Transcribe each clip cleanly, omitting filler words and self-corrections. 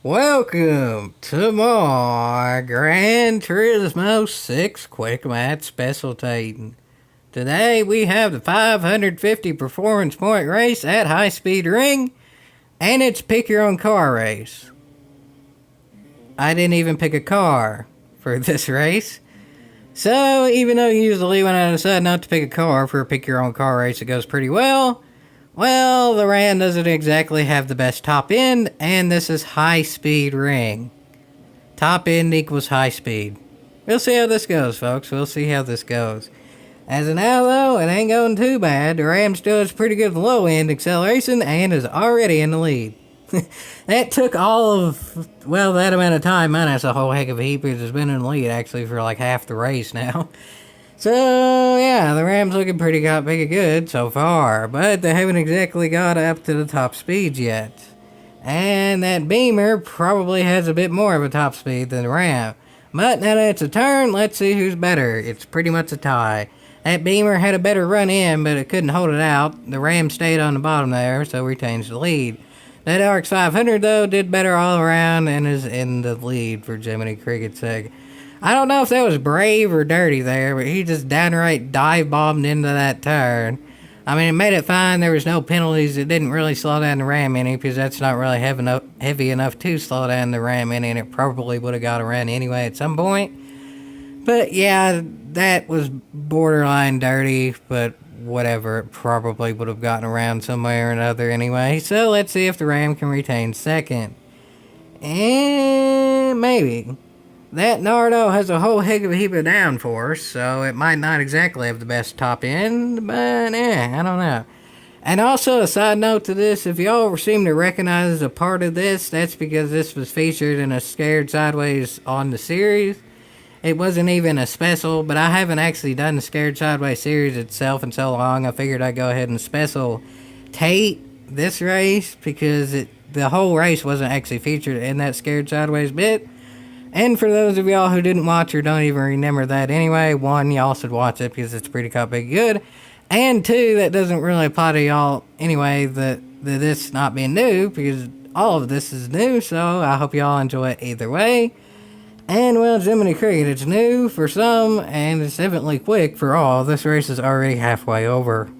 Welcome to my Gran Turismo 6 Quick Match Specialtatin. Today we have the 550 performance point race at High Speed Ring, and it's pick your own car race. I didn't even pick a car for this race. So even though usually when I decide not to pick a car for a pick your own car race, it goes pretty well. Well, the Ram doesn't exactly have the best top end, and this is High Speed Ring. Top end equals high speed. We'll see how this goes, folks. We'll see how this goes. As of now, though, it ain't going too bad. The Ram still has pretty good low end acceleration and is already in the lead. That took all of, well, that amount of time, minus a whole heck of a heap, because it's been in the lead actually for like half the race now. So, yeah, the Rams looking pretty good so far, but they haven't exactly got up to the top speeds yet. And that Beamer probably has a bit more of a top speed than the Ram. But now that it's a turn, let's see who's better. It's pretty much a tie. That Beamer had a better run in, but it couldn't hold it out. The Ram stayed on the bottom there, so retains the lead. That RX 500, though, did better all around and is in the lead for Jiminy Cricket's sake. I don't know if that was brave or dirty there, but he just downright dive-bombed into that turn. I mean, it made it fine. There was no penalties. It didn't really slow down the Ram any, because that's not really heavy enough to slow down the Ram any, and it probably would have got around anyway at some point. But yeah, that was borderline dirty, but whatever. It probably would have gotten around some way or another anyway. So let's see if the Ram can retain second. And maybe. That Nardo has a whole heck of a heap of downforce, so it might not exactly have the best top end, but I don't know. And also, a side note to this, if y'all seem to recognize a part of this, that's because this was featured in a Scared Sideways on the series. It wasn't even a special, but I haven't actually done the Scared Sideways series itself in so long, I figured I'd go ahead and specialtate this race, because the whole race wasn't actually featured in that Scared Sideways bit. And for those of y'all who didn't watch or don't even remember that anyway, one, y'all should watch it because it's pretty good. And two, that doesn't really apply to y'all anyway, that this not being new, because all of this is new, so I hope y'all enjoy it either way. And well, Jiminy Cricket, it's new for some, and it's definitely quick for all. This race is already halfway over.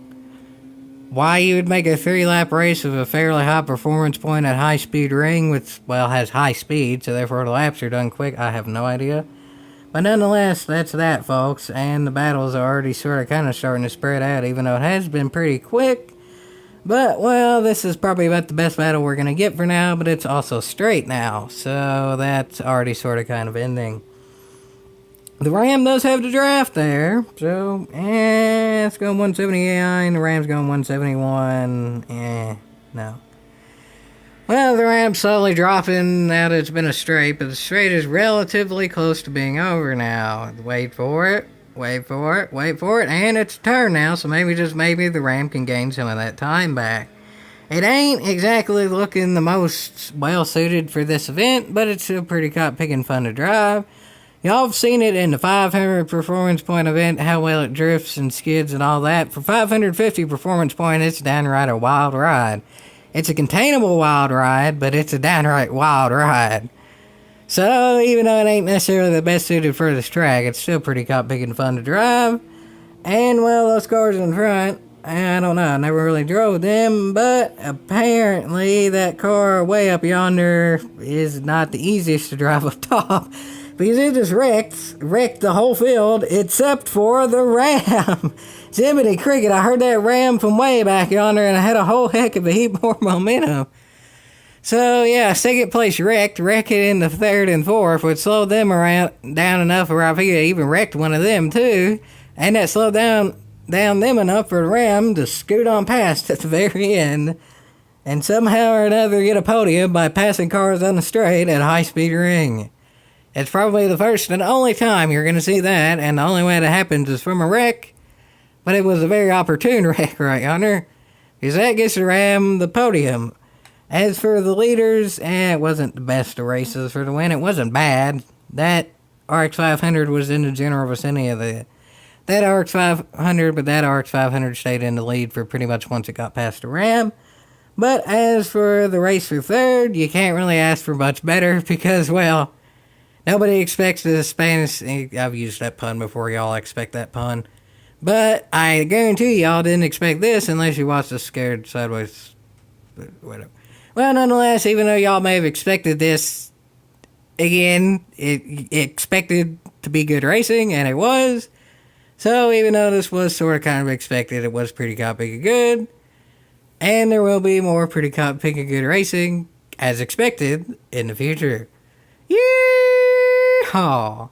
Why you would make a 3-lap race of a fairly high performance point at High Speed Ring, which, well, has high speed, so therefore the laps are done quick, I have no idea. But nonetheless, that's that, folks, and the battles are already sort of kind of starting to spread out, even though it has been pretty quick. But, well, this is probably about the best battle we're going to get for now, but it's also straight now, so that's already sort of kind of ending. The Ram does have the draft there, so, it's going 179, the Ram's going 171, no. Well, the Ram's slowly dropping now that it's been a straight, but the straight is relatively close to being over now. Wait for it, and it's a turn now, so maybe, just maybe, the Ram can gain some of that time back. It ain't exactly looking the most well-suited for this event, but it's still pretty picking fun to drive. Y'all have seen it in the 500 performance point event, how well it drifts and skids and all that. For 550 performance point, it's downright a wild ride. It's a containable wild ride, but it's a downright wild ride. So, even though it ain't necessarily the best suited for this track, it's still pretty big and fun to drive. And, well, those cars in front, I don't know, I never really drove them, but apparently that car way up yonder is not the easiest to drive up top. Because it just wrecked the whole field, except for the Ram. Jiminy Cricket, I heard that Ram from way back yonder, and I had a whole heck of a heap more momentum. So, yeah, second place wrecked it in the third and fourth, which slowed them down enough where I figured I even wrecked one of them, too. And that slowed down them enough for the Ram to scoot on past at the very end, and somehow or another get a podium by passing cars on the straight at High Speed Ring. It's probably the first and only time you're going to see that, and the only way that happens is from a wreck. But it was a very opportune wreck right yonder, because that gets the Ram the podium. As for the leaders, it wasn't the best of races for the win. It wasn't bad. That RX 500 was in the general vicinity of that RX 500, but that RX 500 stayed in the lead for pretty much once it got past the Ram. But as for the race for third, you can't really ask for much better because, well, nobody expects the Spanish. I've used that pun before, y'all expect that pun. But I guarantee y'all didn't expect this unless you watched the Scared Sideways. Whatever. Well, nonetheless, even though y'all may have expected this, again, it expected to be good racing, and it was. So even though this was sort of kind of expected, it was Pretty Cop Picking Good. And there will be more Pretty Cop Picking Good racing, as expected, in the future. Yeehaw!